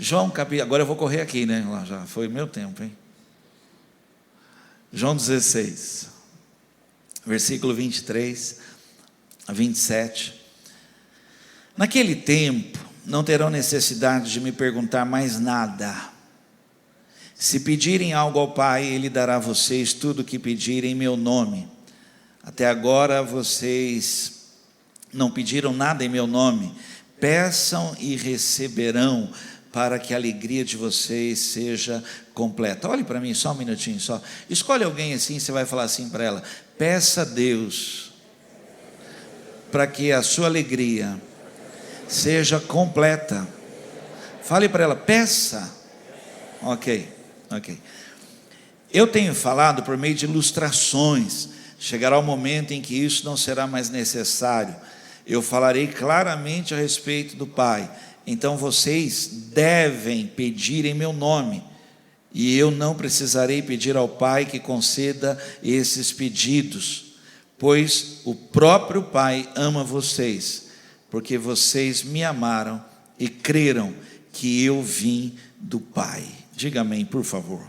João capítulo, agora eu vou correr aqui, né? Lá já foi meu tempo, hein? João 16, versículo 23 a 27. Naquele tempo, não terão necessidade de me perguntar mais nada. Se pedirem algo ao Pai, Ele dará a vocês tudo o que pedirem em meu nome. Até agora vocês não pediram nada em meu nome. Peçam e receberão, para que a alegria de vocês seja completa. Olhe para mim só um minutinho só. Escolhe alguém assim, você vai falar assim para ela: peça a Deus para que a sua alegria seja completa. Fale para ela: peça. Ok. Eu tenho falado por meio de ilustrações. Chegará o momento em que isso não será mais necessário. Eu falarei claramente a respeito do Pai. Então vocês devem pedir em meu nome, e eu não precisarei pedir ao Pai que conceda esses pedidos, pois o próprio Pai ama vocês, porque vocês me amaram e creram que eu vim do Pai. Diga amém, por favor.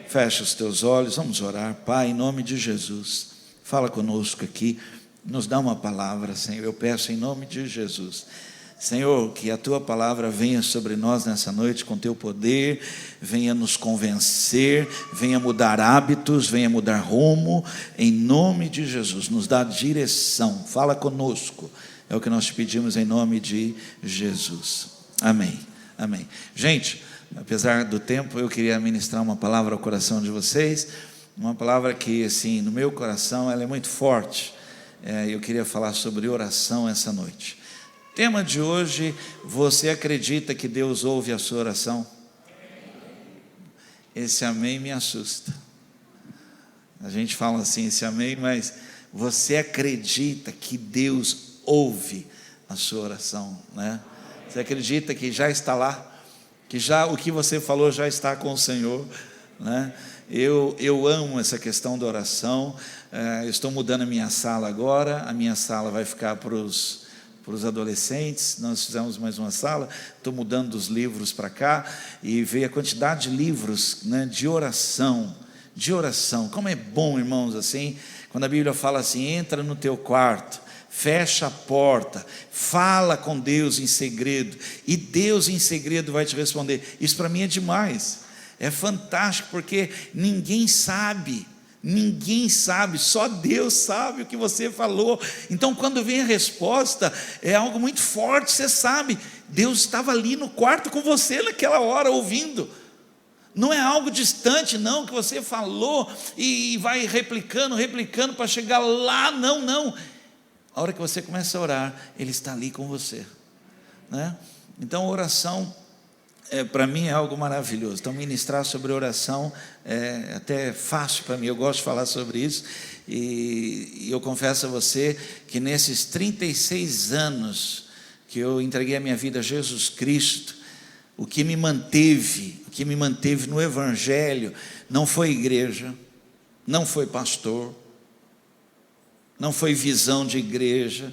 Fecha os teus olhos, vamos orar. Pai, em nome de Jesus, fala conosco aqui, nos dá uma palavra, Senhor. Eu peço em nome de Jesus, Senhor, que a tua palavra venha sobre nós nessa noite com teu poder, venha nos convencer, venha mudar hábitos, venha mudar rumo, em nome de Jesus. Nos dá direção, fala conosco, é o que nós te pedimos em nome de Jesus. Amém. Gente, apesar do tempo, eu queria ministrar uma palavra ao coração de vocês, uma palavra que, assim, no meu coração, ela é muito forte. Eu queria falar sobre oração essa noite. Tema de hoje: você acredita que Deus ouve a sua oração? Esse amém me assusta. A gente fala assim, esse amém, mas você acredita que Deus ouve a sua oração, né? Você acredita que já está lá? Que já o que você falou já está com o Senhor, né? Eu amo essa questão da oração. Eu estou mudando a minha sala agora. A minha sala vai ficar para os adolescentes. Nós fizemos mais uma sala. Estou mudando os livros para cá e veio a quantidade de livros, né, de oração. Como é bom, irmãos, assim, quando a Bíblia fala assim: entra no teu quarto, fecha a porta, fala com Deus em segredo, e Deus em segredo vai te responder. Isso para mim é demais, é fantástico, porque ninguém sabe, só Deus sabe o que você falou. Então quando vem a resposta, é algo muito forte. Você sabe, Deus estava ali no quarto com você naquela hora, ouvindo. Não é algo distante, não, que você falou e vai replicando para chegar lá. Não. A hora que você começa a orar, Ele está ali com você, né? Então a oração, para mim, é algo maravilhoso. Então ministrar sobre oração é até fácil para mim. Eu gosto de falar sobre isso. E eu confesso a você que nesses 36 anos que eu entreguei a minha vida a Jesus Cristo, o que me manteve no Evangelho não foi igreja, não foi pastor, não foi visão de igreja,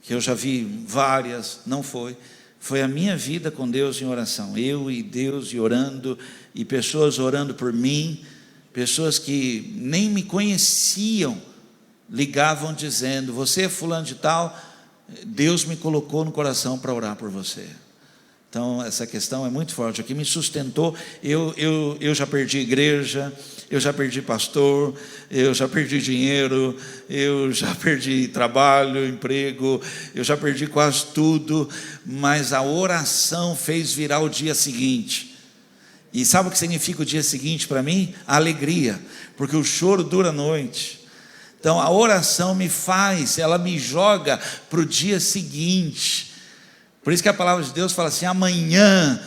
que eu já vi várias, não foi. Foi a minha vida com Deus em oração. Eu e Deus e orando, e pessoas orando por mim, pessoas que nem me conheciam, ligavam dizendo: você é fulano de tal, Deus me colocou no coração para orar por você. Então essa questão é muito forte. O que me sustentou, eu já perdi igreja, eu já perdi pastor, eu já perdi dinheiro, eu já perdi trabalho, emprego, eu já perdi quase tudo, mas a oração fez virar o dia seguinte. E sabe o que significa o dia seguinte para mim? A alegria, porque o choro dura a noite. Então a oração ela me joga para o dia seguinte. Por isso que a palavra de Deus fala assim: amanhã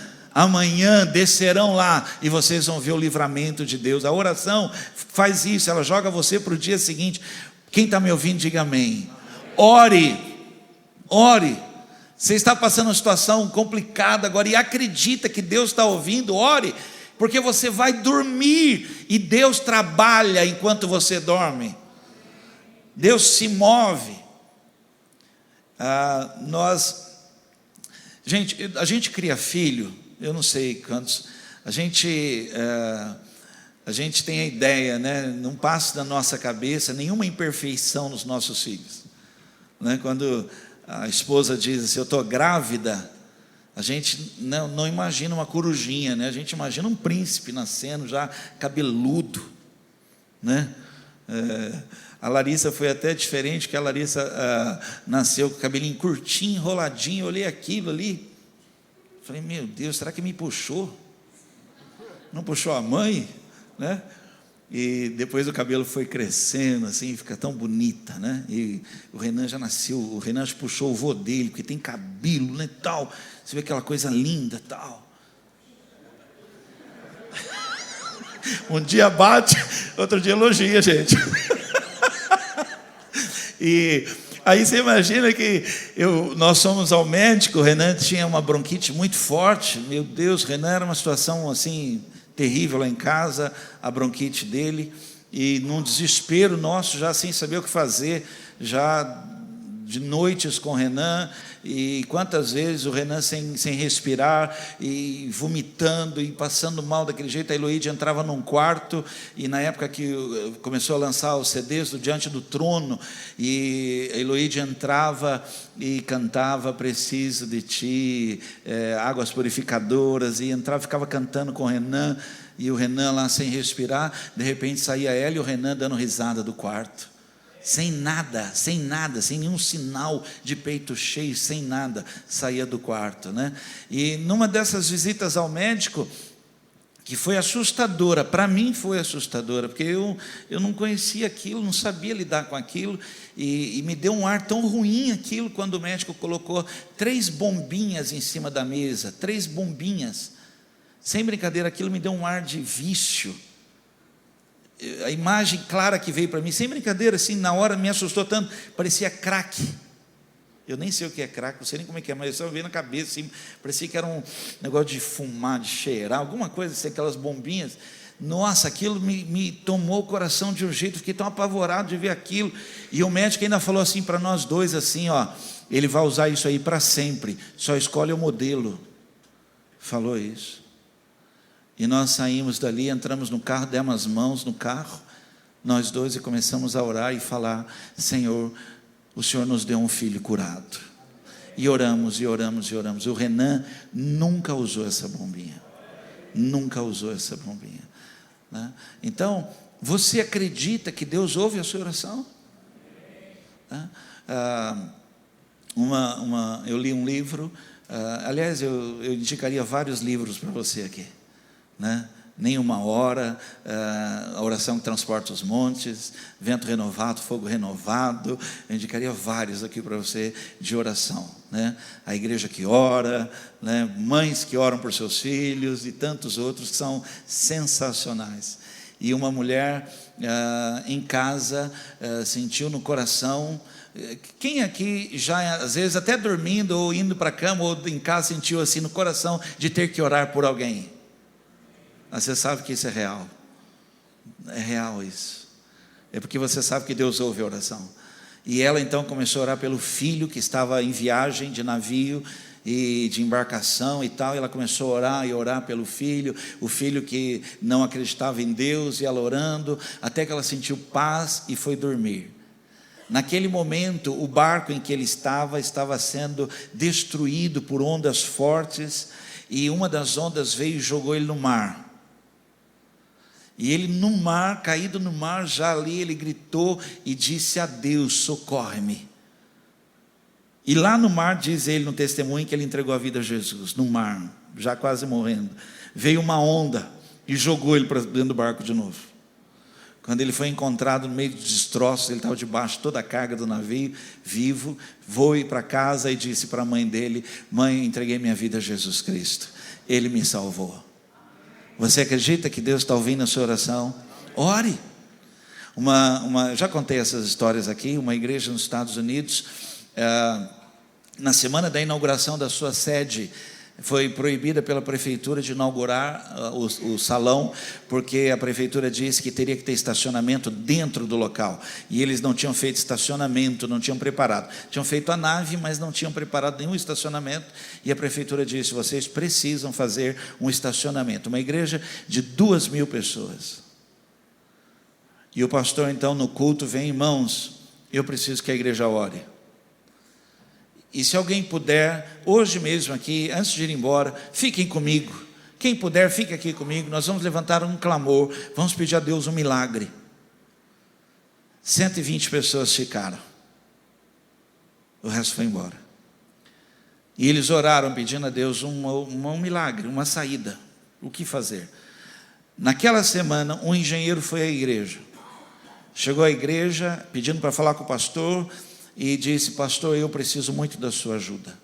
descerão lá e vocês vão ver o livramento de Deus. A oração faz isso, ela joga você para o dia seguinte. Quem está me ouvindo, diga amém. Ore. Você está passando uma situação complicada agora e acredita que Deus está ouvindo, ore, porque você vai dormir e Deus trabalha enquanto você dorme. Deus se move. Gente, a gente cria filho eu não sei quantos, a gente tem a ideia, né? Não passa da nossa cabeça nenhuma imperfeição nos nossos filhos, né? Quando a esposa diz assim, eu estou grávida, a gente não imagina uma corujinha, né? A gente imagina um príncipe nascendo já cabeludo, né? A Larissa foi até diferente, que a Larissa nasceu com o cabelinho curtinho, enroladinho. Eu olhei aquilo ali, falei, meu Deus, será que me puxou? Não puxou a mãe, né? E depois o cabelo foi crescendo, assim, fica tão bonita, né? E o Renan já nasceu, o Renan puxou o vô dele, porque tem cabelo, né, tal. Você vê aquela coisa linda, tal. Um dia bate, outro dia elogia, gente. E aí você imagina que nós fomos ao médico, o Renan tinha uma bronquite muito forte. Meu Deus, Renan era uma situação assim terrível lá em casa, a bronquite dele, e num desespero nosso, já sem saber o que fazer, já de noites com o Renan, e quantas vezes o Renan sem respirar, e vomitando, e passando mal daquele jeito. A Eloíde entrava num quarto, e na época que começou a lançar os CDs do Diante do Trono, e a Eloíde entrava e cantava Preciso de Ti, Águas Purificadoras, e entrava, ficava cantando com o Renan, e o Renan lá sem respirar, de repente saía ela e o Renan dando risada do quarto. Sem nada, sem nenhum sinal de peito cheio, sem nada, saía do quarto, né? E numa dessas visitas ao médico, que foi assustadora, para mim foi assustadora, porque eu não conhecia aquilo, não sabia lidar com aquilo, e me deu um ar tão ruim aquilo, quando o médico colocou 3 bombinhas em cima da mesa, 3 bombinhas, sem brincadeira, aquilo me deu um ar de vício. A imagem clara que veio para mim, sem brincadeira, assim, na hora me assustou tanto, parecia crack. Eu nem sei o que é crack, não sei nem como é que é, mas eu só veio na cabeça, assim, parecia que era um negócio de fumar, de cheirar, alguma coisa assim, aquelas bombinhas. Nossa, aquilo me tomou o coração de um jeito, fiquei tão apavorado de ver aquilo. E o médico ainda falou assim para nós dois, assim, ó, ele vai usar isso aí para sempre, só escolhe o modelo. Falou isso. E nós saímos dali, entramos no carro, demos as mãos no carro, nós dois, e começamos a orar e falar, Senhor, o Senhor nos deu um filho curado. E oramos, e oramos, e oramos. O Renan nunca usou essa bombinha. Nunca usou essa bombinha, né? Então, você acredita que Deus ouve a sua oração? Né? Eu li um livro, aliás, eu indicaria vários livros para você aqui, né? Nem uma hora, a oração que transporta os montes, vento renovado, fogo renovado. Eu indicaria vários aqui para você de oração, né? A igreja que ora, né? Mães que oram por seus filhos e tantos outros que são sensacionais. E uma mulher em casa sentiu no coração. Quem aqui já, às vezes até dormindo ou indo para a cama ou em casa, sentiu assim no coração de ter que orar por alguém? Mas você sabe que isso é real. É real isso. É porque você sabe que Deus ouve a oração. E ela então começou a orar pelo filho que estava em viagem de navio e de embarcação e tal. E ela começou a orar e orar pelo filho, o filho que não acreditava em Deus, e ela orando, até que ela sentiu paz e foi dormir. Naquele momento, o barco em que ele estava sendo destruído por ondas fortes, e uma das ondas veio e jogou ele no mar. E ele no mar, caído no mar, já ali ele gritou e disse a Deus, socorre-me. E lá no mar, diz ele no testemunho, que ele entregou a vida a Jesus, no mar, já quase morrendo. Veio uma onda e jogou ele para dentro do barco de novo. Quando ele foi encontrado no meio dos destroços, ele estava debaixo de toda a carga do navio, vivo, foi para casa e disse para a mãe dele, mãe, entreguei minha vida a Jesus Cristo, ele me salvou. Você acredita que Deus está ouvindo a sua oração? Ore. Já contei essas histórias aqui. Uma igreja nos Estados Unidos, na semana da inauguração da sua sede foi proibida pela prefeitura de inaugurar o salão, porque a prefeitura disse que teria que ter estacionamento dentro do local, e eles não tinham feito estacionamento, não tinham preparado, tinham feito a nave, mas não tinham preparado nenhum estacionamento, e a prefeitura disse: vocês precisam fazer um estacionamento. Uma igreja de 2.000 pessoas, e o pastor então no culto vem: irmãos, eu preciso que a igreja ore. E se alguém puder, hoje mesmo aqui, antes de ir embora, fiquem comigo. Quem puder, fique aqui comigo. Nós vamos levantar um clamor, vamos pedir a Deus um milagre. 120 pessoas ficaram, o resto foi embora. E eles oraram pedindo a Deus um milagre, uma saída. O que fazer? Naquela semana, um engenheiro foi à igreja. Chegou à igreja pedindo para falar com o pastor, e disse: pastor, eu preciso muito da sua ajuda.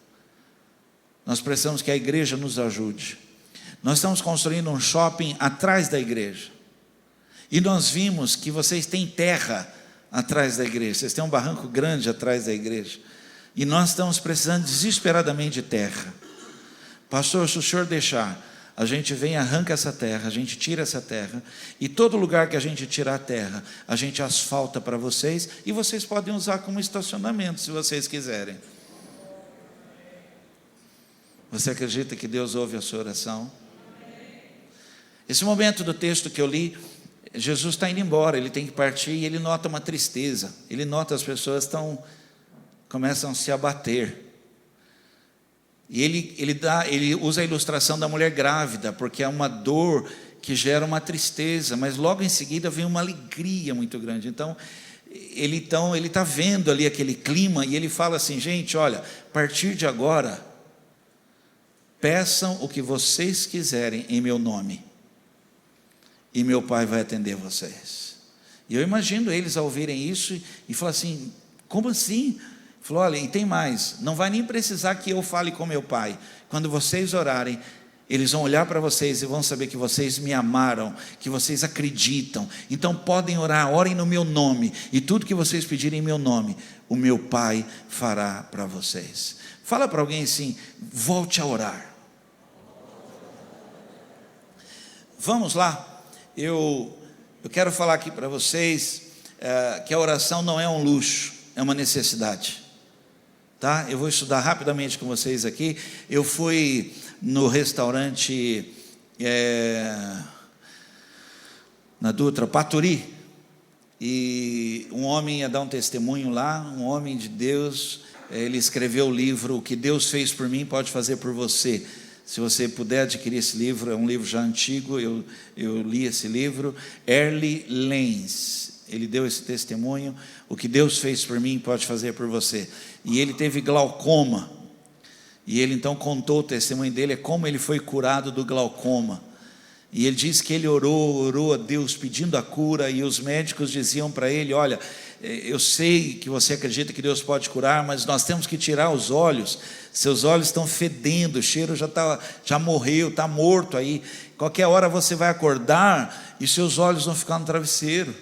Nós precisamos que a igreja nos ajude. Nós estamos construindo um shopping atrás da igreja, e nós vimos que vocês têm terra atrás da igreja, vocês têm um barranco grande atrás da igreja, e nós estamos precisando desesperadamente de terra. Pastor, se o senhor deixar, a gente vem, arranca essa terra, a gente tira essa terra, e todo lugar que a gente tirar a terra, a gente asfalta para vocês, e vocês podem usar como estacionamento, se vocês quiserem. Você acredita que Deus ouve a sua oração? Esse momento do texto que eu li, Jesus está indo embora, ele tem que partir, e ele nota uma tristeza, ele nota as pessoas começam a se abater. E ele usa a ilustração da mulher grávida, porque é uma dor que gera uma tristeza, mas logo em seguida vem uma alegria muito grande. Então ele está vendo ali aquele clima, e ele fala assim: gente, olha, a partir de agora, peçam o que vocês quiserem em meu nome, e meu Pai vai atender vocês. E eu imagino eles ao ouvirem isso e falar assim: como assim? Falou: olha, e tem mais, não vai nem precisar que eu fale com meu Pai. Quando vocês orarem, eles vão olhar para vocês e vão saber que vocês me amaram, que vocês acreditam. Então podem orar, orem no meu nome, e tudo que vocês pedirem em meu nome, o meu Pai fará para vocês. Fala para alguém assim: volte a orar. Vamos lá. Eu quero falar aqui para vocês que a oração não é um luxo, é uma necessidade. Tá? Eu vou estudar rapidamente com vocês aqui. Eu fui no restaurante na Dutra, Paturi, e um homem ia dar um testemunho lá, um homem de Deus. Ele escreveu o livro O que Deus fez por mim pode fazer por você. Se você puder adquirir esse livro, é um livro já antigo, eu li esse livro. Early Lenz, ele deu esse testemunho: o que Deus fez por mim pode fazer por você. E ele teve glaucoma, e ele então contou o testemunho dele, como ele foi curado do glaucoma. E ele disse que ele orou a Deus pedindo a cura, e os médicos diziam para ele: olha, eu sei que você acredita que Deus pode curar, mas nós temos que tirar os olhos, seus olhos estão fedendo, o cheiro já morreu, está morto aí, qualquer hora você vai acordar e seus olhos vão ficar no travesseiro.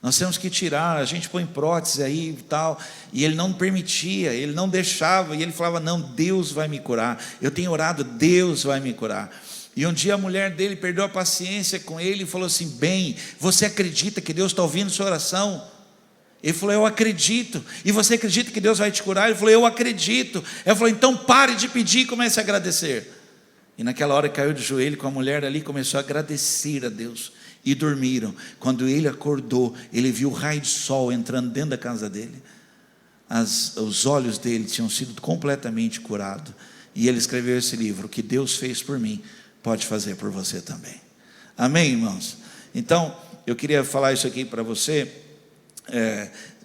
Nós temos que tirar, a gente põe prótese aí e tal. E ele não permitia, ele não deixava, e ele falava: não, Deus vai me curar, eu tenho orado, Deus vai me curar. E um dia a mulher dele perdeu a paciência com ele e falou assim: bem, você acredita que Deus está ouvindo sua oração? Ele falou: eu acredito. E você acredita que Deus vai te curar? Ele falou: eu acredito. Ela falou: então pare de pedir e comece a agradecer. E naquela hora caiu de joelho com a mulher ali, começou a agradecer a Deus. E dormiram. Quando ele acordou, ele viu o raio de sol entrando dentro da casa dele. Os olhos dele tinham sido completamente curados. E ele escreveu esse livro: o que Deus fez por mim pode fazer por você também. Amém, irmãos? Então, eu queria falar isso aqui para você.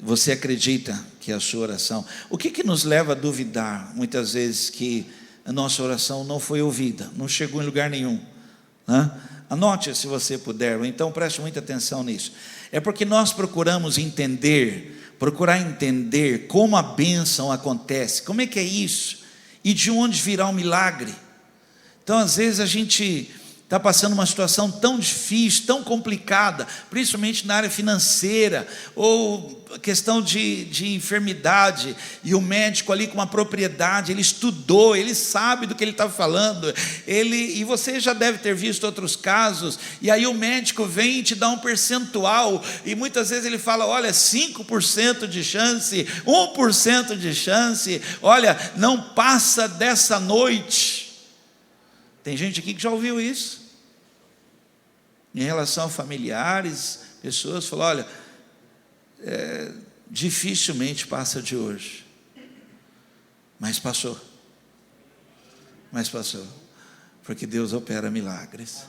Você acredita que a sua oração... O que nos leva a duvidar muitas vezes que a nossa oração não foi ouvida, não chegou em lugar nenhum, né? Anote se você puder, ou então preste muita atenção nisso. É porque nós procurar entender como a bênção acontece, como é que é isso, e de onde virá o milagre. Então às vezes a gente está passando uma situação tão difícil, tão complicada, principalmente na área financeira, ou questão de enfermidade, e o médico ali com uma propriedade, ele estudou, ele sabe do que ele está falando, e você já deve ter visto outros casos, e aí o médico vem e te dá um percentual, e muitas vezes ele fala, olha, 5% de chance, 1% de chance, olha, não passa dessa noite. Tem gente aqui que já ouviu isso, em relação a familiares, pessoas, falou, olha, dificilmente passa de hoje, mas passou, porque Deus opera milagres.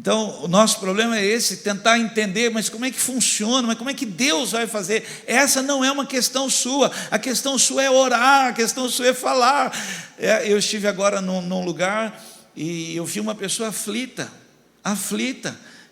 Então, o nosso problema é esse, tentar entender, mas como é que funciona, mas como é que Deus vai fazer? Essa não é uma questão sua, a questão sua é orar, a questão sua é falar. Eu estive agora num lugar, e eu vi uma pessoa aflita,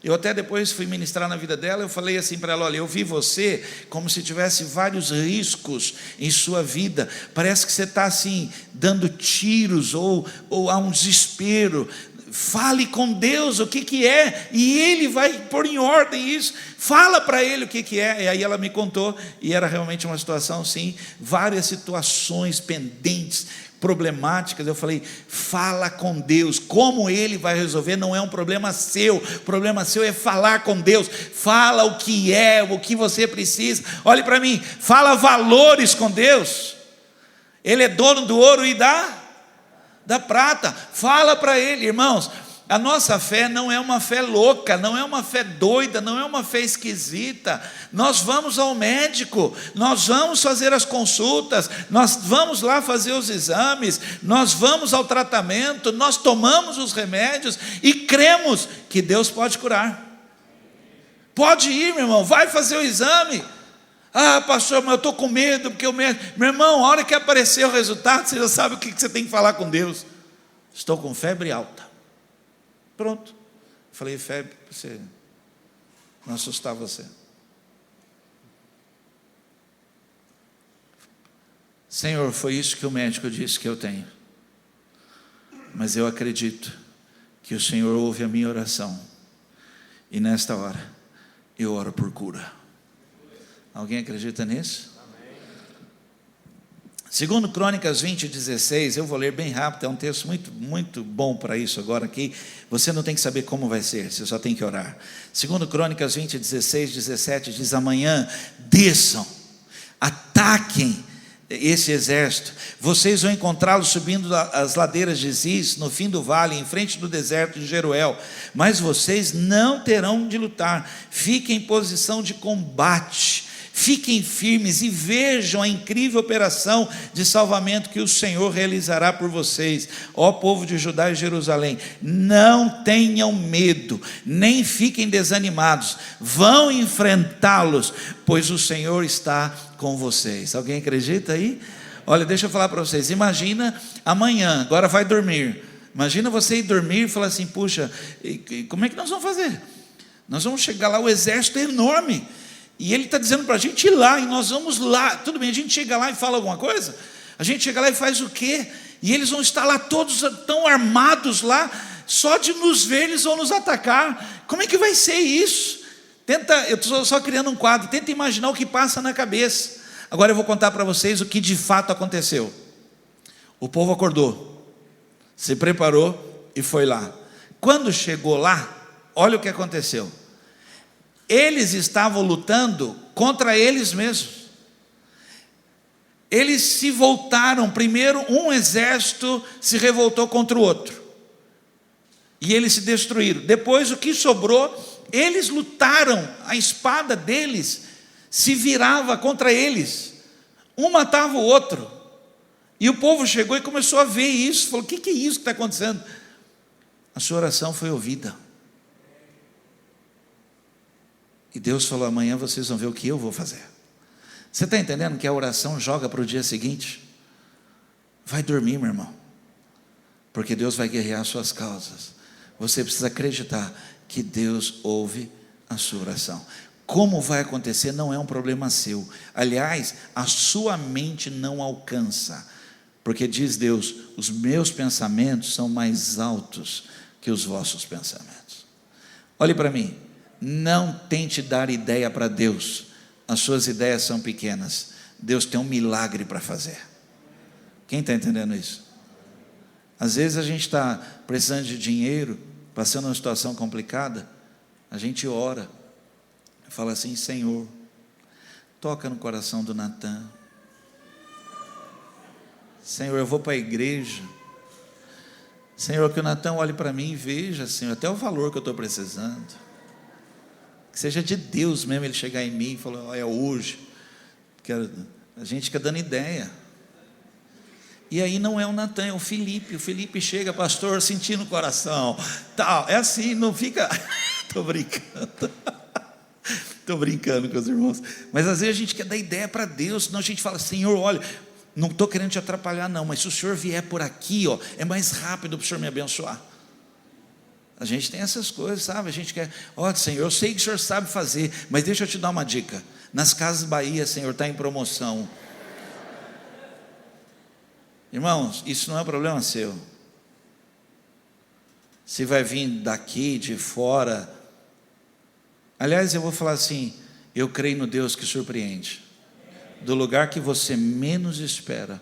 eu até depois fui ministrar na vida dela, eu falei assim para ela, olha, eu vi você como se tivesse vários riscos em sua vida, parece que você está assim, dando tiros, ou há um desespero. Fale com Deus o que é, e Ele vai pôr em ordem isso. Fala para Ele o que é. E aí ela me contou, e era realmente uma situação sim, várias situações pendentes, problemáticas. Eu falei, fala com Deus, como Ele vai resolver, não é um problema seu, o problema seu é falar com Deus. Fala o que é, o que você precisa. Olhe para mim, fala valores com Deus. Ele é dono do ouro e da prata. Fala para Ele, irmãos. A nossa fé não é uma fé louca, não é uma fé doida, não é uma fé esquisita. Nós vamos ao médico, nós vamos fazer as consultas, nós vamos lá fazer os exames, nós vamos ao tratamento, nós tomamos os remédios e cremos que Deus pode curar. Pode ir, meu irmão, vai fazer o exame. Ah, pastor, mas eu estou com medo, porque o médico... Meu irmão, a hora que aparecer o resultado, você já sabe o que você tem que falar com Deus. Estou com febre alta. Pronto. Falei, febre, para você não assustar você. Senhor, foi isso que o médico disse que eu tenho. Mas eu acredito que o Senhor ouve a minha oração. E nesta hora, eu oro por cura. Alguém acredita nisso? Segundo Crônicas 20:16, eu vou ler bem rápido, é um texto muito bom para isso agora aqui. Você não tem que saber como vai ser, você só tem que orar. Segundo Crônicas 20:16-17 diz, amanhã desçam, ataquem esse exército, vocês vão encontrá-lo subindo as ladeiras de Ziz, no fim do vale, em frente do deserto de Jeruel, mas vocês não terão de lutar, fiquem em posição de combate, fiquem firmes e vejam a incrível operação de salvamento que o Senhor realizará por vocês, ó povo de Judá e Jerusalém. Não tenham medo, nem fiquem desanimados, vão enfrentá-los, pois o Senhor está com vocês. Alguém acredita aí? Olha, deixa eu falar para vocês, imagina amanhã, agora vai dormir, imagina você ir dormir e falar assim, puxa, como é que nós vamos fazer? Nós vamos chegar lá, o exército é enorme, e ele está dizendo para a gente ir lá, e nós vamos lá. Tudo bem, a gente chega lá e fala alguma coisa? A gente chega lá e faz o quê? E eles vão estar lá todos tão armados lá, só de nos ver eles vão nos atacar. Como é que vai ser isso? Eu estou só criando um quadro, tenta imaginar o que passa na cabeça. Agora eu vou contar para vocês o que de fato aconteceu. O povo acordou, se preparou e foi lá. Quando chegou lá, olha o que aconteceu. Eles estavam lutando contra eles mesmos. Eles se voltaram, primeiro um exército se revoltou contra o outro, e eles se destruíram. Depois o que sobrou, eles lutaram, a espada deles se virava contra eles, um matava o outro, e o povo chegou e começou a ver isso, falou, o que é isso que está acontecendo? A sua oração foi ouvida. E Deus falou, amanhã vocês vão ver o que eu vou fazer. Você está entendendo que a oração joga para o dia seguinte? Vai dormir, meu irmão, porque Deus vai guerrear suas causas. Você precisa acreditar que Deus ouve a sua oração. Como vai acontecer não é um problema seu. Aliás, a sua mente não alcança, porque diz Deus, os meus pensamentos são mais altos que os vossos pensamentos. Olhe para mim, não tente dar ideia para Deus, as suas ideias são pequenas, Deus tem um milagre para fazer. Quem está entendendo isso? Às vezes a gente está precisando de dinheiro, passando uma situação complicada, a gente ora, fala assim: Senhor, toca no coração do Natan. Senhor, eu vou para a igreja. Senhor, que o Natan olhe para mim e veja, Senhor, até o valor que eu estou precisando. Que seja de Deus mesmo ele chegar em mim e falar: olha, hoje. A gente fica dando ideia. E aí não é o Natan, é o Felipe. O Felipe chega: pastor, senti no coração. Tal. É assim, não fica. Estou brincando. Estou brincando com os irmãos. Mas às vezes a gente quer dar ideia para Deus, senão a gente fala: Senhor, olha, não estou querendo te atrapalhar não, mas se o Senhor vier por aqui, ó, é mais rápido para o Senhor me abençoar. A gente tem essas coisas, sabe? A gente quer: ó, Senhor, eu sei que o Senhor sabe fazer, mas deixa eu te dar uma dica. Nas Casas Bahia, Senhor, está em promoção. Irmãos, isso não é problema seu. Se vai vir daqui, de fora. Aliás, eu vou falar assim: eu creio no Deus que surpreende. Do lugar que você menos espera,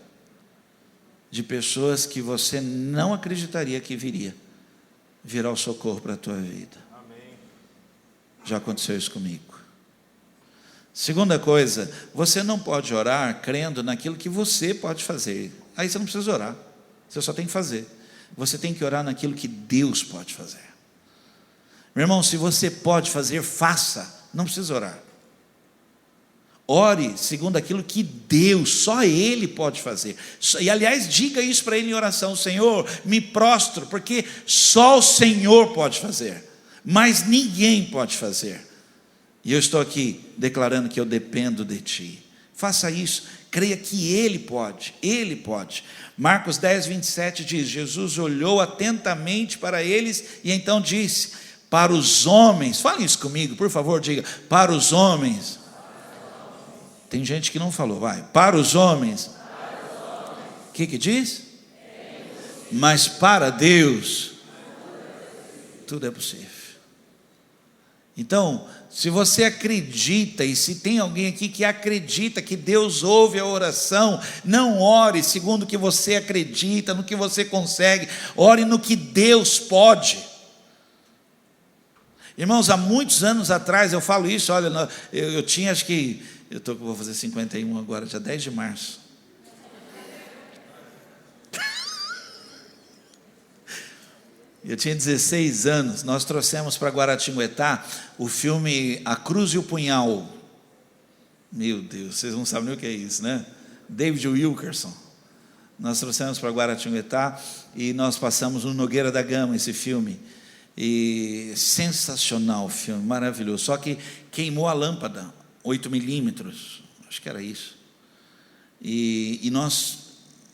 de pessoas que você não acreditaria que viria, virá o socorro para a tua vida. Amém. Já aconteceu isso comigo. Segunda coisa, você não pode orar crendo naquilo que você pode fazer. Aí você não precisa orar, você só tem que fazer. Você tem que orar naquilo que Deus pode fazer. Meu irmão, se você pode fazer, faça, não precisa orar. Ore segundo aquilo que Deus, só Ele pode fazer. E aliás, diga isso para Ele em oração: Senhor, me prostro, porque só o Senhor pode fazer, mas ninguém pode fazer. E eu estou aqui declarando que eu dependo de Ti. Faça isso, creia que Ele pode, Ele pode. Marcos 10, 27 diz: Jesus olhou atentamente para eles e então disse: para os homens, fale isso comigo, por favor, diga: para os homens. Tem gente que não falou, vai. Para os homens. O que diz? Mas para Deus, tudo é possível. Então, se você acredita, e se tem alguém aqui que acredita que Deus ouve a oração, não ore segundo o que você acredita, no que você consegue, ore no que Deus pode. Irmãos, há muitos anos atrás, eu falo isso, olha, eu tinha, acho que, vou fazer 51 agora, dia 10 de março. Eu tinha 16 anos, nós trouxemos para Guaratinguetá o filme A Cruz e o Punhal. Meu Deus, vocês não sabem nem o que é isso, né? David Wilkerson. Nós trouxemos para Guaratinguetá e nós passamos no Nogueira da Gama esse filme. E sensacional o filme, maravilhoso. Só que queimou a lâmpada, 8 milímetros, acho que era isso. E nós,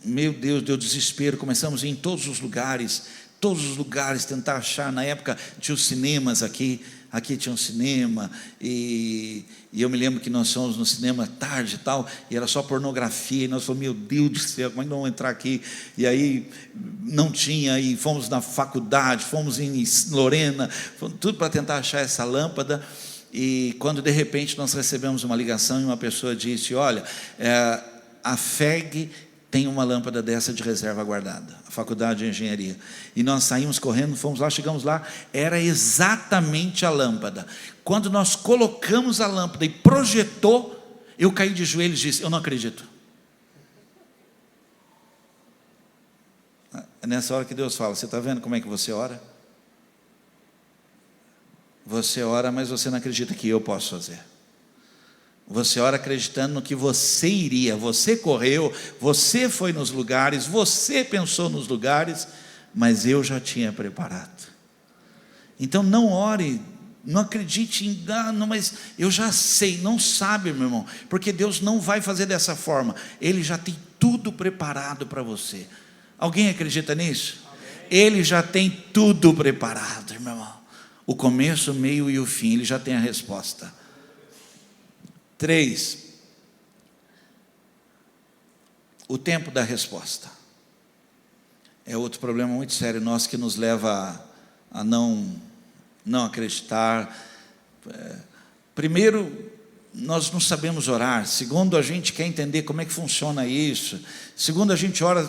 meu Deus, deu desespero, começamos a ir em todos os lugares, tentar achar. Na época tinha os cinemas aqui tinha um cinema, e eu me lembro que nós fomos no cinema tarde e tal, e era só pornografia, e nós falamos: meu Deus do céu, como é que nós vamos entrar aqui? E aí não tinha, e fomos na faculdade, fomos em Lorena, fomos tudo para tentar achar essa lâmpada. E quando de repente nós recebemos uma ligação e uma pessoa disse: olha, a FEG tem uma lâmpada dessa de reserva guardada, a Faculdade de Engenharia. E nós saímos correndo, fomos lá, chegamos lá, era exatamente a lâmpada. Quando nós colocamos a lâmpada e projetou, eu caí de joelhos e disse: eu não acredito. É nessa hora que Deus fala: você está vendo como é que você ora? Você ora, mas você não acredita que eu posso fazer. Você ora acreditando no que você iria, você correu, você foi nos lugares, você pensou nos lugares, mas eu já tinha preparado. Então não ore, não acredite em não, mas eu já sei. Não sabe, meu irmão, porque Deus não vai fazer dessa forma. Ele já tem tudo preparado para você. Alguém acredita nisso? Amém. Ele já tem tudo preparado, meu irmão. O começo, o meio e o fim, ele já tem a resposta. 3, o tempo da resposta. É outro problema muito sério nosso que nos leva a não acreditar. Primeiro, nós não sabemos orar. Segundo, a gente quer entender como é que funciona isso. Segundo, a gente ora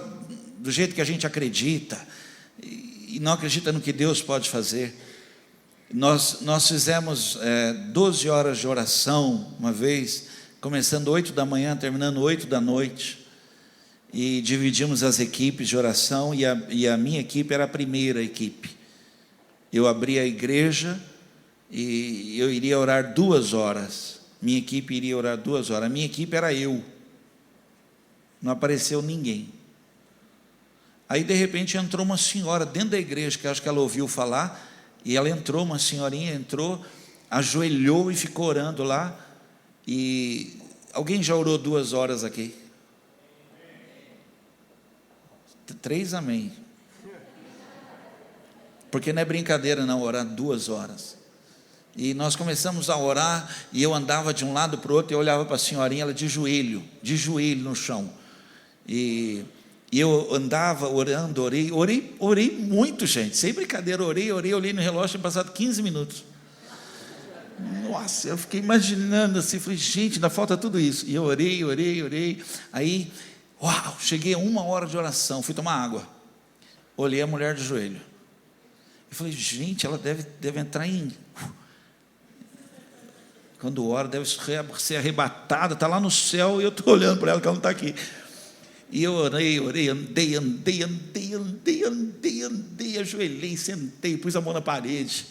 do jeito que a gente acredita e não acredita no que Deus pode fazer. Nós fizemos 12 horas de oração uma vez, começando 8 da manhã, terminando 8 da noite, e dividimos as equipes de oração, e a minha equipe era a primeira equipe. Eu abri a igreja e eu iria orar 2 horas, minha equipe iria orar 2 horas, a minha equipe era eu, não apareceu ninguém. Aí de repente entrou uma senhora dentro da igreja, que acho que ela ouviu falar, e ela entrou, uma senhorinha entrou, ajoelhou e ficou orando lá. E alguém já orou 2 horas aqui? 3 amém. Porque não é brincadeira não, orar 2 horas. E nós começamos a orar, e eu andava de um lado para o outro, e eu olhava para a senhorinha, ela de joelho no chão. E eu andava orando, orei muito, gente, sem brincadeira, olhei no relógio, tinha passado 15 minutos. Nossa, eu fiquei imaginando assim, falei, gente, ainda falta tudo isso. E eu orei, aí, uau, cheguei a 1 hora de oração, fui tomar água, olhei a mulher de joelho, eu falei, gente, ela deve entrar em... Quando ora, deve ser arrebatada, está lá no céu, e eu estou olhando para ela, que ela não está aqui. E eu orei, andei, ajoelhei, sentei, pus a mão na parede,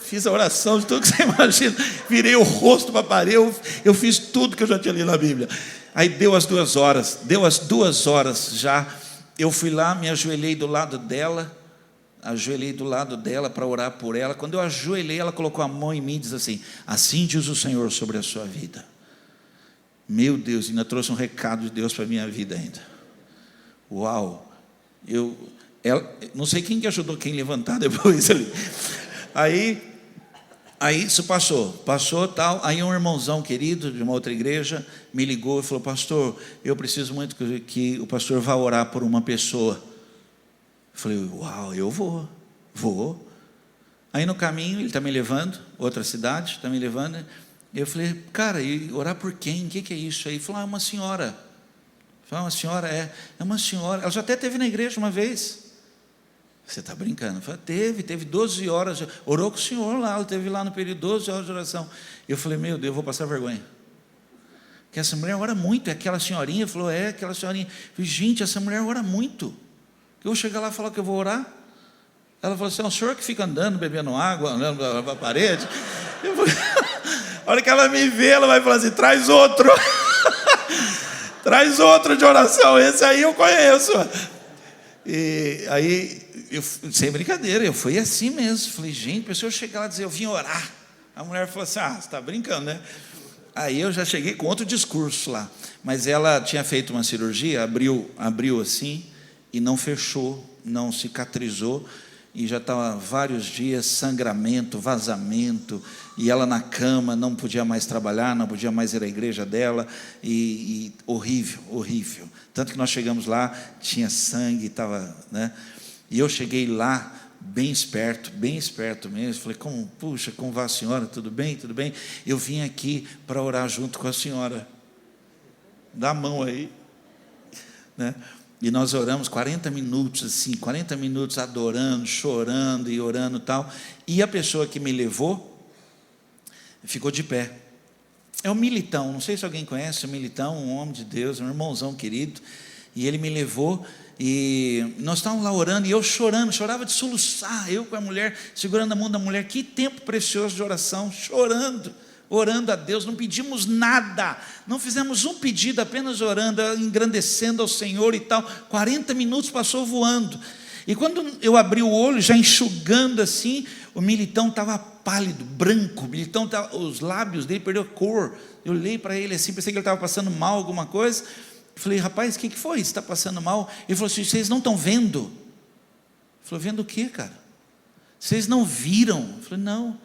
fiz a oração de tudo que você imagina, virei o rosto para a parede, eu fiz tudo que eu já tinha lido na Bíblia. Aí deu as 2 horas já, eu fui lá, me ajoelhei do lado dela para orar por ela. Quando eu ajoelhei, ela colocou a mão em mim e diz assim: assim diz o Senhor sobre a sua vida. Meu Deus, ainda trouxe um recado de Deus para a minha vida ainda. Uau, não sei quem que ajudou quem levantar depois ali. Aí isso passou tal. Aí um irmãozão querido de uma outra igreja me ligou e falou: pastor, eu preciso muito que o pastor vá orar por uma pessoa. Eu falei: uau, eu vou. Aí no caminho ele está me levando, outra cidade, está me levando. Eu falei: cara, e orar por quem? O que é isso aí? Ele falou: é uma senhora. Uma senhora, é uma senhora, ela já até esteve na igreja uma vez. Você está brincando? Eu falei: teve 12 horas, orou com o senhor lá, ela esteve lá no período 12 horas de oração. Eu falei: meu Deus, eu vou passar vergonha, porque essa mulher ora muito. É aquela senhorinha? Falou: é aquela senhorinha. Eu falei: gente, essa mulher ora muito, eu vou chegar lá e falar que eu vou orar? Ela falou assim: é o senhor que fica andando, bebendo água, andando para a parede? Eu falei, a hora que ela me vê, ela vai falar assim: traz outro. Traz outro de oração, esse aí eu conheço. E aí, sem brincadeira, eu fui assim mesmo. Falei: gente, a pessoa chegar lá e dizer: eu vim orar. A mulher falou assim: você está brincando, né? Aí eu já cheguei com outro discurso lá. Mas ela tinha feito uma cirurgia, abriu assim, e não fechou, não cicatrizou, e já estava vários dias, sangramento, vazamento, e ela na cama, não podia mais trabalhar, não podia mais ir à igreja dela, e horrível, tanto que nós chegamos lá, tinha sangue, estava, né? E eu cheguei lá, bem esperto mesmo, falei: como vai a senhora, tudo bem? Eu vim aqui para orar junto com a senhora, dá a mão aí, né? E nós oramos 40 minutos, assim, 40 minutos adorando, chorando e orando e tal. E a pessoa que me levou ficou de pé. É o Militão, não sei se alguém conhece o Militão, um homem de Deus, um irmãozão querido. E ele me levou, e nós estávamos lá orando, e eu chorava de soluçar, eu com a mulher, segurando a mão da mulher. Que tempo precioso de oração, chorando, orando a Deus, não pedimos nada, não fizemos um pedido, apenas orando, engrandecendo ao Senhor e tal. 40 minutos passou voando, e quando eu abri o olho, já enxugando assim, o Militão estava pálido, branco, os lábios dele perdeu a cor. Eu olhei para ele assim, pensei que ele estava passando mal, alguma coisa. Falei: rapaz, o que foi? Você está passando mal? Ele falou assim: vocês não estão vendo? Eu falei: vendo o quê, cara? Vocês não viram? Eu falei: não.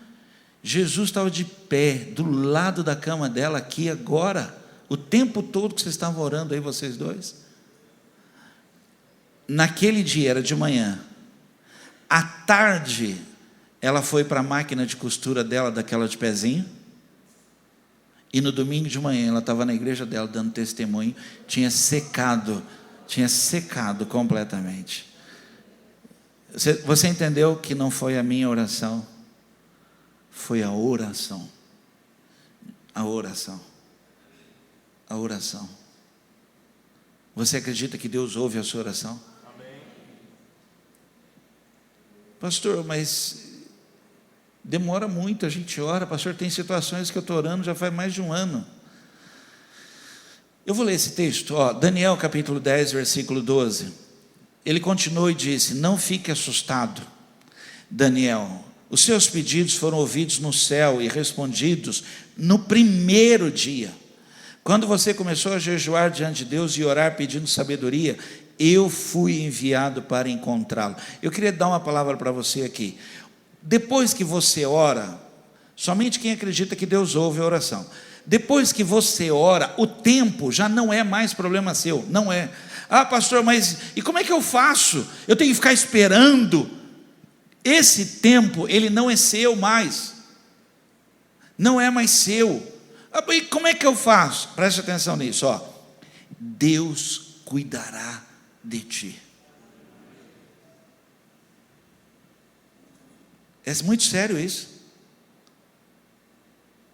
Jesus estava de pé, do lado da cama dela, aqui agora, o tempo todo que vocês estavam orando aí, vocês dois. Naquele dia, era de manhã, à tarde, ela foi para a máquina de costura dela, daquela de pezinho, e no domingo de manhã ela estava na igreja dela dando testemunho, tinha secado completamente. Você entendeu que não foi a minha oração, foi a oração. A oração. A oração. Você acredita que Deus ouve a sua oração? Amém. Pastor, mas demora muito, a gente ora. Pastor, tem situações que eu estou orando já faz mais de um ano. Eu vou ler esse texto, Daniel capítulo 10, versículo 12. Ele continuou e disse: não fique assustado, Daniel, os seus pedidos foram ouvidos no céu e respondidos no primeiro dia. Quando você começou a jejuar diante de Deus e orar pedindo sabedoria, eu fui enviado para encontrá-lo. Eu queria dar uma palavra para você aqui. Depois que você ora, somente quem acredita que Deus ouve a oração. Depois que você ora, o tempo já não é mais problema seu, não é. Ah, pastor, mas e como é que eu faço? Eu tenho que ficar esperando. Esse tempo, ele não é seu mais. Não é mais seu. Ah, e como é que eu faço? Preste atenção nisso, Deus cuidará de ti. É muito sério isso.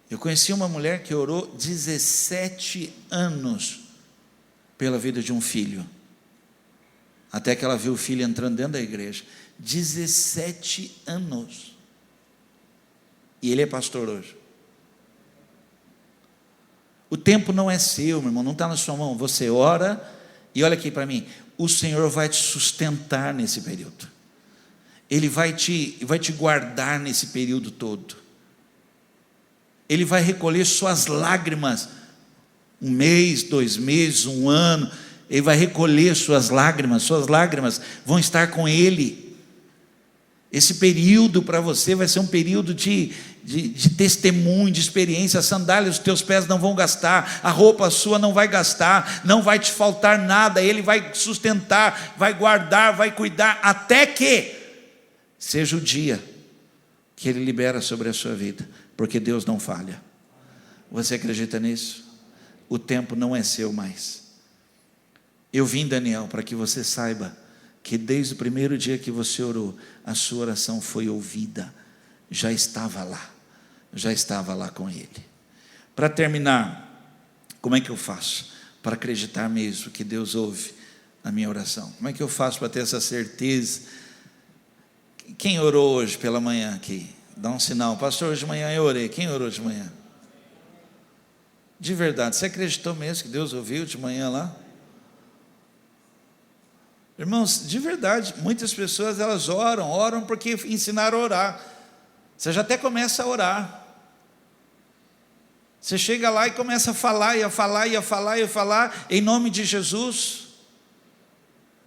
Eu conheci uma mulher que orou 17 anos pela vida de um filho, até que ela viu o filho entrando dentro da igreja. 17 anos. E ele é pastor hoje. O tempo não é seu, meu irmão, não está na sua mão. Você ora, e olha aqui para mim, o Senhor vai te sustentar nesse período. Ele vai te guardar nesse período todo. Ele vai recolher suas lágrimas, 1 mês, 2 meses, 1 ano, Ele vai recolher suas lágrimas vão estar com Ele. Esse período para você vai ser um período de testemunho, de experiência. As sandálias dos teus pés não vão gastar, a roupa sua não vai gastar, não vai te faltar nada. Ele vai sustentar, vai guardar, vai cuidar, até que seja o dia que Ele libera sobre a sua vida, porque Deus não falha. Você acredita nisso? O tempo não é seu mais. Eu vim, Daniel, para que você saiba que desde o primeiro dia que você orou, a sua oração foi ouvida, já estava lá com Ele. Para terminar, como é que eu faço para acreditar mesmo que Deus ouve a minha oração? Como é que eu faço para ter essa certeza? Quem orou hoje pela manhã aqui? Dá um sinal. Pastor, hoje de manhã eu orei. Quem orou de manhã? De verdade, você acreditou mesmo que Deus ouviu de manhã lá? Irmãos, de verdade, muitas pessoas elas oram porque ensinaram a orar. Você já até começa a orar. Você chega lá e começa a falar, em nome de Jesus.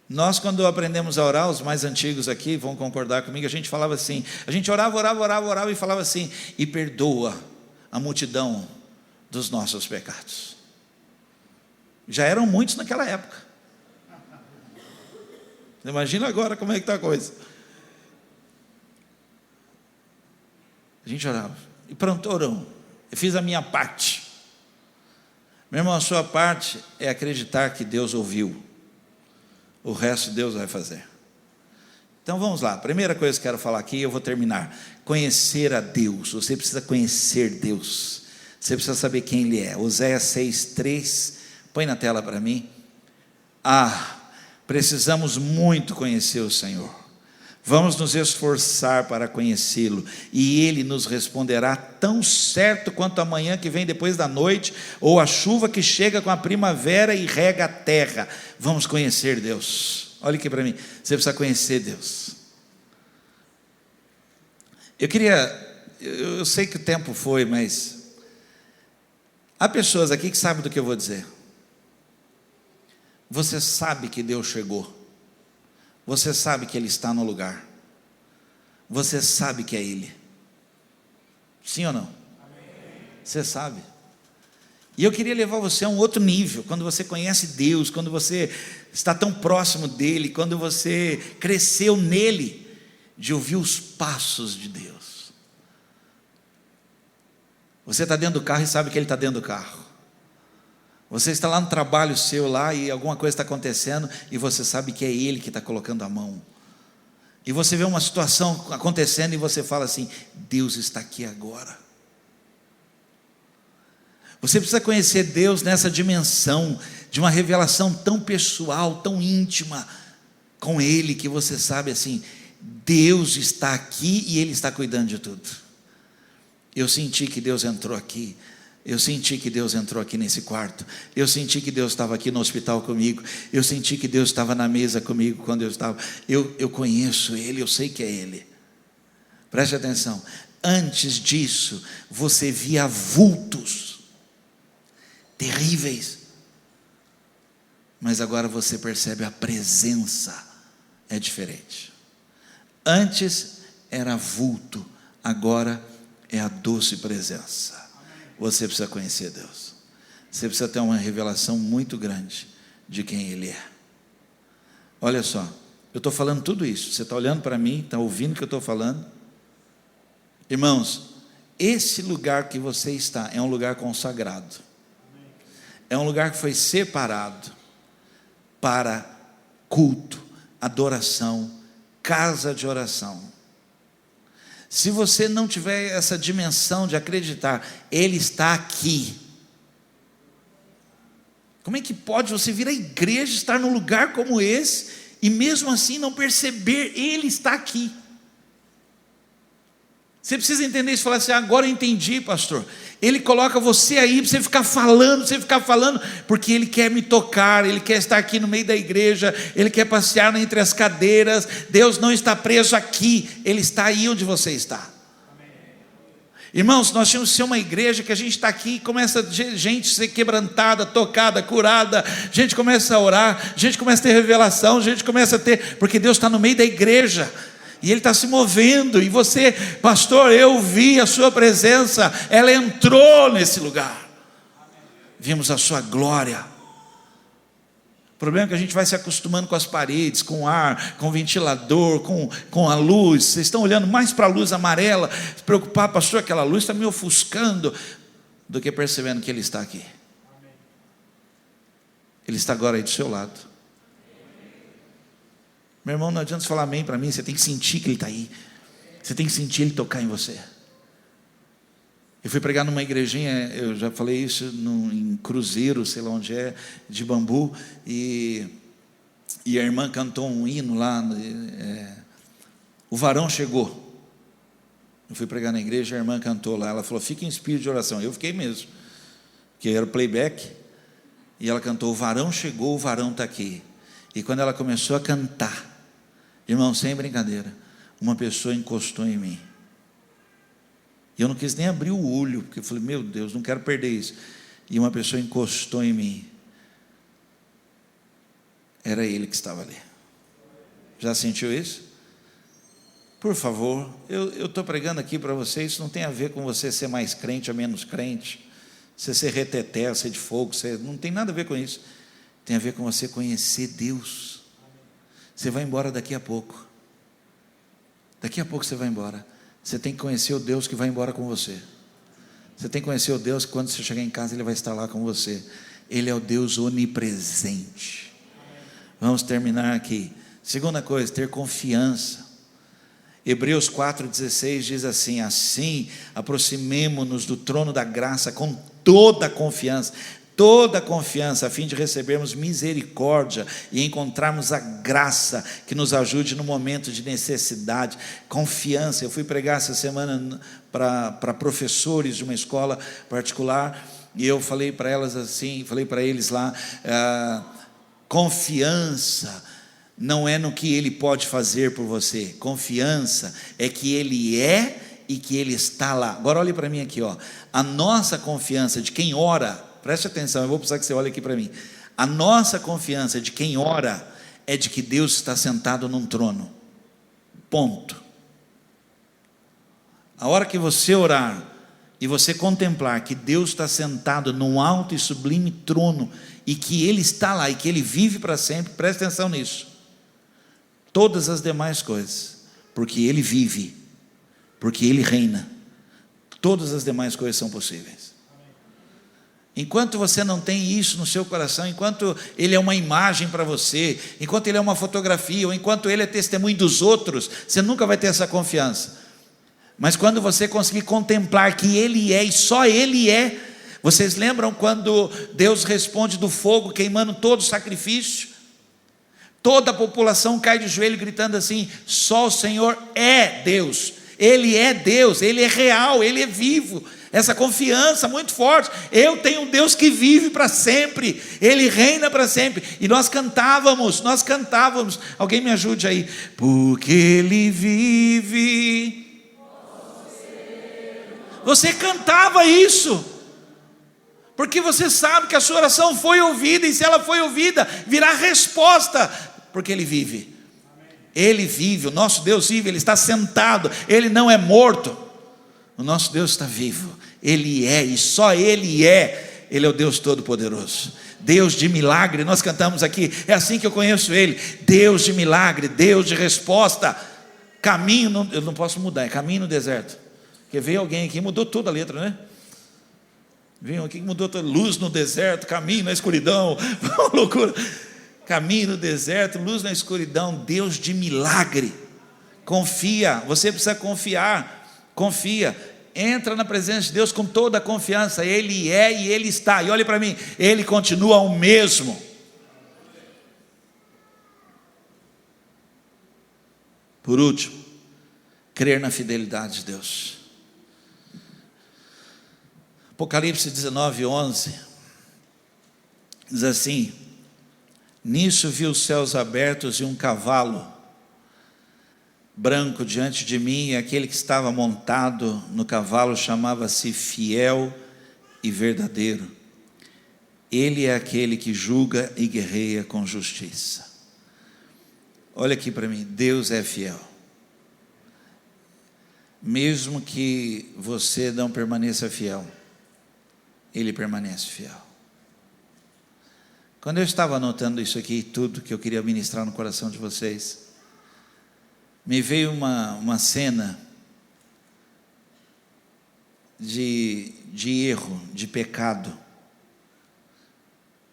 Nós, quando aprendemos a orar, os mais antigos aqui vão concordar comigo, a gente falava assim, a gente orava e falava assim: e perdoa a multidão dos nossos pecados. Já eram muitos naquela época. Imagina agora como é que está a coisa. A gente orava, e pronto, orou. Eu fiz a minha parte. Meu irmão, a sua parte é acreditar que Deus ouviu. O resto Deus vai fazer. Então vamos lá, primeira coisa que quero falar aqui, eu vou terminar. Conhecer a Deus. Você precisa conhecer Deus. Você precisa saber quem Ele é. Oséias 6:3, põe na tela para mim. Precisamos muito conhecer o Senhor. Vamos nos esforçar para conhecê-lo, e Ele nos responderá tão certo quanto a manhã que vem depois da noite, ou a chuva que chega com a primavera e rega a terra. Vamos conhecer Deus. Olha aqui para mim, você precisa conhecer Deus. Eu sei que o tempo foi, mas há pessoas aqui que sabem do que eu vou dizer. Você sabe que Deus chegou. Você sabe que Ele está no lugar. Você sabe que é Ele. Sim ou não? Amém. Você sabe. E eu queria levar você a um outro nível. Quando você conhece Deus, quando você está tão próximo dEle, quando você cresceu nele, de ouvir os passos de Deus. Você está dentro do carro e sabe que Ele está dentro do carro. Você está lá no trabalho seu lá e alguma coisa está acontecendo e você sabe que é Ele que está colocando a mão. E você vê uma situação acontecendo e você fala assim: Deus está aqui agora. Você precisa conhecer Deus nessa dimensão de uma revelação tão pessoal, tão íntima com Ele, que você sabe assim: Deus está aqui e Ele está cuidando de tudo. Eu senti que Deus entrou aqui. Eu senti que Deus entrou aqui nesse quarto. Eu senti que Deus estava aqui no hospital comigo. Eu senti que Deus estava na mesa comigo quando eu estava. Eu conheço Ele, eu sei que é Ele. Preste atenção. Antes disso, você via vultos terríveis. Mas agora você percebe a presença é diferente. Antes era vulto, agora é a doce presença. Você precisa conhecer Deus. Você precisa ter uma revelação muito grande de quem Ele é. Olha só, eu estou falando tudo isso. Você está olhando para mim, está ouvindo o que eu estou falando? Irmãos, esse lugar que você está é um lugar consagrado. É um lugar que foi separado para culto, adoração, casa de oração. Se você não tiver essa dimensão de acreditar, Ele está aqui. Como é que pode você vir à igreja, estar num lugar como esse, e mesmo assim não perceber, Ele está aqui? Você precisa entender isso e falar assim: agora eu entendi, pastor. Ele coloca você aí para você ficar falando, porque Ele quer me tocar, Ele quer estar aqui no meio da igreja, Ele quer passear entre as cadeiras. Deus não está preso aqui, Ele está aí onde você está. Amém. Irmãos, nós tínhamos que ser uma igreja que a gente está aqui e começa gente a ser quebrantada, tocada, curada, gente começa a orar, gente começa a ter revelação, gente começa a ter, porque Deus está no meio da igreja. E Ele está se movendo, e você, pastor, eu vi a sua presença, ela entrou nesse lugar. Vimos a sua glória. O problema é que a gente vai se acostumando com as paredes, com o ar, com o ventilador, com a luz. Vocês estão olhando mais para a luz amarela, se preocupar, pastor, aquela luz está me ofuscando, do que percebendo que Ele está aqui. Ele está agora aí do seu lado. Meu irmão, não adianta você falar amém para mim, você tem que sentir que Ele está aí. Você tem que sentir Ele tocar em você. Eu fui pregar numa igrejinha, eu já falei isso, em Cruzeiro, sei lá onde é, de Bambu, e a irmã cantou um hino lá, o varão chegou. Eu fui pregar na igreja, a irmã cantou lá, ela falou: fique em espírito de oração. Eu fiquei mesmo, porque era o playback, e ela cantou: o varão chegou, o varão está aqui. E quando ela começou a cantar, irmão, sem brincadeira, uma pessoa encostou em mim. E eu não quis nem abrir o olho, porque eu falei: meu Deus, não quero perder isso. E uma pessoa encostou em mim. Era Ele que estava ali. Já sentiu isso? Por favor, eu estou pregando aqui para vocês, isso não tem a ver com você ser mais crente ou menos crente, você ser reteté, ser de fogo, não tem nada a ver com isso. Tem a ver com você conhecer Deus. Você vai embora daqui a pouco. Daqui a pouco você vai embora. Você tem que conhecer o Deus que vai embora com você. Você tem que conhecer o Deus que quando você chegar em casa Ele vai estar lá com você. Ele é o Deus onipresente. Vamos terminar aqui. Segunda coisa, ter confiança. Hebreus 4,16 diz assim: assim aproximemo-nos do trono da graça com toda a confiança, a fim de recebermos misericórdia e encontrarmos a graça que nos ajude no momento de necessidade. Confiança. Eu fui pregar essa semana para professores de uma escola particular, e eu falei para elas assim, falei para eles lá, confiança não é no que Ele pode fazer por você, confiança é que Ele é e que Ele está lá. Agora olhe para mim aqui, ó. A nossa confiança de quem ora, preste atenção, eu vou precisar que você olhe aqui para mim. A nossa confiança de quem ora é de que Deus está sentado num trono. Ponto. A hora que você orar e você contemplar que Deus está sentado num alto e sublime trono, e que Ele está lá e que Ele vive para sempre, preste atenção nisso. Todas as demais coisas, porque Ele vive, porque Ele reina, todas as demais coisas são possíveis. Enquanto você não tem isso no seu coração, enquanto ele é uma imagem para você, enquanto ele é uma fotografia, ou enquanto ele é testemunho dos outros, você nunca vai ter essa confiança. Mas quando você conseguir contemplar que ele é, e só ele é, vocês lembram quando Deus responde do fogo queimando todo o sacrifício? Toda a população cai de joelho gritando assim: só o Senhor é Deus, Ele é Deus, Ele é real, Ele é vivo. Essa confiança muito forte, eu tenho um Deus que vive para sempre, Ele reina para sempre. E nós cantávamos, alguém me ajude aí, porque Ele vive. Você cantava isso, porque você sabe que a sua oração foi ouvida, e se ela foi ouvida, virá resposta, porque Ele vive. Ele vive, o nosso Deus vive, Ele está sentado, Ele não é morto. O nosso Deus está vivo, Ele é, e só Ele é. Ele é o Deus Todo-Poderoso, Deus de milagre. Nós cantamos aqui, é assim que eu conheço Ele: Deus de milagre, Deus de resposta. Caminho, eu não posso mudar, é caminho no deserto. Porque veio alguém aqui, mudou toda a letra, né? Veio aqui que mudou toda, luz no deserto, caminho na escuridão, uma loucura. Caminho no deserto, luz na escuridão, Deus de milagre. Confia, você precisa confiar. Confia, entra na presença de Deus com toda a confiança. Ele é e Ele está, e olhe para mim, Ele continua o mesmo. Por último, crer na fidelidade de Deus. Apocalipse 19:11 diz assim: nisso vi os céus abertos e um cavalo branco diante de mim, e aquele que estava montado no cavalo chamava-se Fiel e Verdadeiro. Ele é aquele que julga e guerreia com justiça. Olha aqui para mim, Deus é fiel. Mesmo que você não permaneça fiel, Ele permanece fiel. Quando eu estava anotando isso aqui, tudo que eu queria ministrar no coração de vocês, me veio uma cena de erro, de pecado.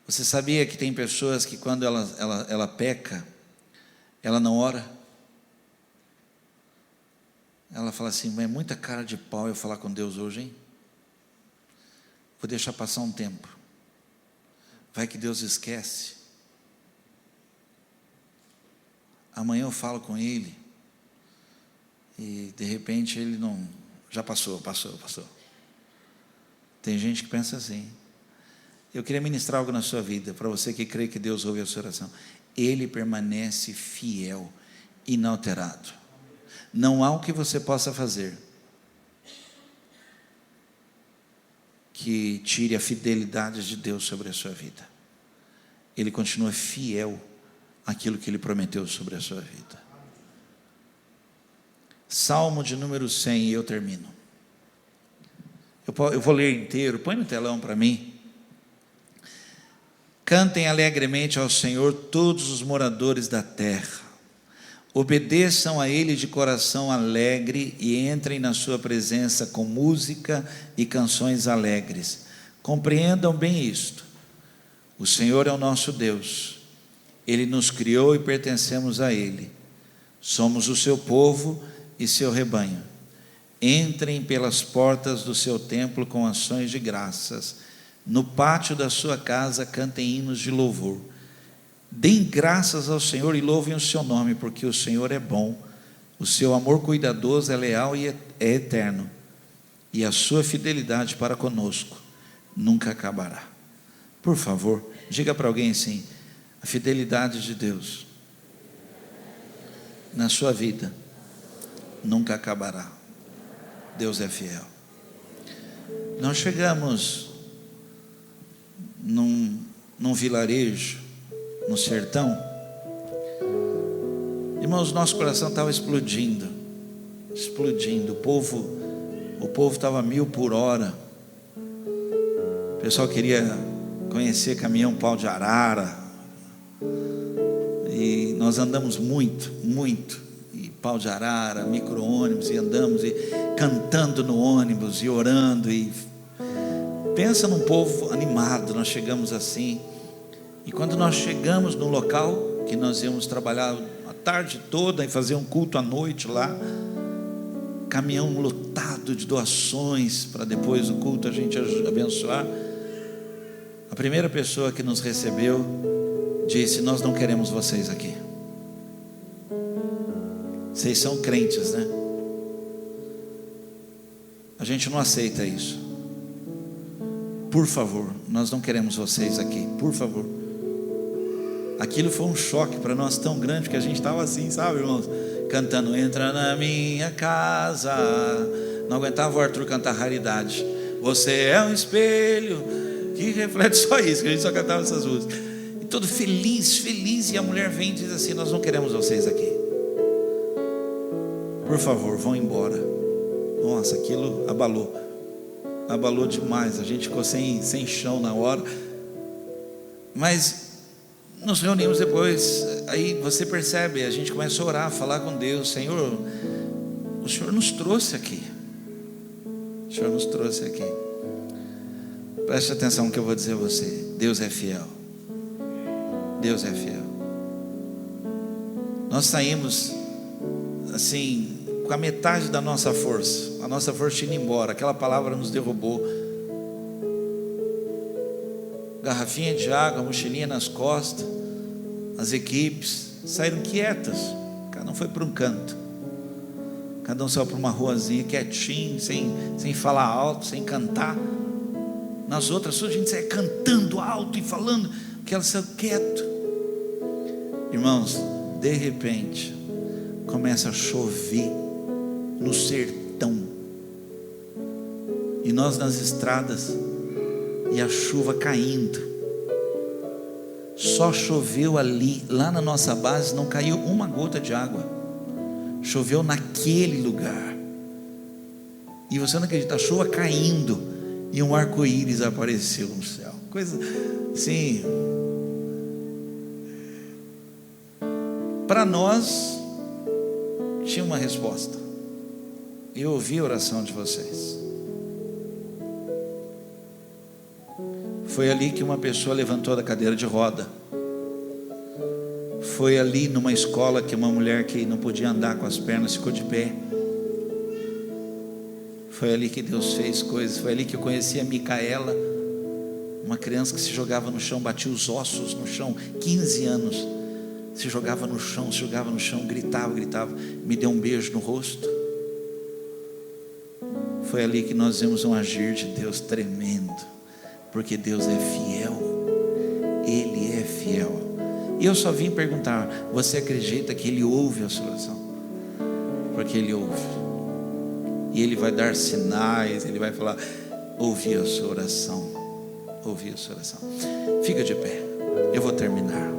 Você sabia que tem pessoas que quando ela peca, ela não ora? Ela fala assim: mas é muita cara de pau eu falar com Deus hoje, hein? Vou deixar passar um tempo. Vai que Deus esquece. Amanhã eu falo com Ele. E de repente Ele não... Já passou. Tem gente que pensa assim. Eu queria ministrar algo na sua vida, para você que crê que Deus ouve a sua oração. Ele permanece fiel, inalterado. Não há o que você possa fazer que tire a fidelidade de Deus sobre a sua vida. Ele continua fiel àquilo que Ele prometeu sobre a sua vida. Salmo de número 100, e eu termino. Eu vou ler inteiro, põe no telão para mim. Cantem alegremente ao Senhor todos os moradores da terra. Obedeçam a Ele de coração alegre e entrem na sua presença com música e canções alegres. Compreendam bem isto: o Senhor é o nosso Deus, Ele nos criou e pertencemos a Ele. Somos o seu povo e seu rebanho. Entrem pelas portas do seu templo com ações de graças. No pátio da sua casa cantem hinos de louvor. Deem graças ao Senhor e louvem o seu nome, porque o Senhor é bom, o seu amor cuidadoso é leal e é eterno, e a sua fidelidade para conosco nunca acabará. Por favor, diga para alguém assim: a fidelidade de Deus na sua vida nunca acabará. Deus é fiel. Nós chegamos num vilarejo, no sertão. Irmãos, nosso coração estava explodindo. O povo estava 1000 por hora. O pessoal queria conhecer caminhão pau de arara. E nós andamos muito. E Pau de Arara, micro-ônibus, e andamos e cantando no ônibus e orando, e pensa num povo animado. Nós chegamos assim, e quando nós chegamos no local que nós íamos trabalhar a tarde toda e fazer um culto à noite lá, caminhão lotado de doações para depois do culto a gente abençoar. A primeira pessoa que nos recebeu disse: nós não queremos vocês aqui. Vocês são crentes, né? A gente não aceita isso. Por favor, nós não queremos vocês aqui, por favor. Aquilo foi um choque para nós tão grande, que a gente estava assim, sabe, irmãos, cantando entra na minha casa. Não aguentava o Arthur cantar Raridade. Você é um espelho que reflete, só isso, que a gente só cantava essas músicas. E todo feliz, e a mulher vem e diz assim: nós não queremos vocês aqui, por favor, vão embora. Nossa, aquilo abalou demais. A gente ficou sem chão na hora. Mas nos reunimos depois. Aí você percebe, a gente começa a orar, a falar com Deus: Senhor, o Senhor nos trouxe aqui. O Senhor nos trouxe aqui. Preste atenção no que eu vou dizer a você. Deus é fiel. Deus é fiel. Nós saímos assim, com a metade da nossa força. A nossa força tinha ido embora. Aquela palavra nos derrubou. Garrafinha de água, mochilinha nas costas. As equipes saíram quietas. Cada um foi para um canto. Cada um saiu para uma ruazinha quietinho, sem falar alto, sem cantar. Nas outras a gente saia cantando alto e falando, que ela saiu quieto. Irmãos, de repente começa a chover no sertão, e nós nas estradas, e a chuva caindo. Só choveu ali, lá na nossa base não caiu uma gota de água. Choveu naquele lugar. E você não acredita, a chuva caindo e um arco-íris apareceu no céu. Coisa assim. Para nós tinha uma resposta. Eu ouvi a oração de vocês. Foi ali que uma pessoa levantou da cadeira de roda. Foi ali numa escola que uma mulher que não podia andar com as pernas ficou de pé. Foi ali que Deus fez coisas. Foi ali que eu conheci a Micaela, uma criança que se jogava no chão, batia os ossos no chão, 15 anos, se jogava no chão, gritava, me deu um beijo no rosto. Foi ali que nós vimos um agir de Deus tremendo, porque Deus é fiel. Ele é fiel. E eu só vim perguntar: você acredita que Ele ouve a sua oração? Porque Ele ouve, e Ele vai dar sinais. Ele vai falar: ouvi a sua oração, ouvi a sua oração. Fica de pé, eu vou terminar.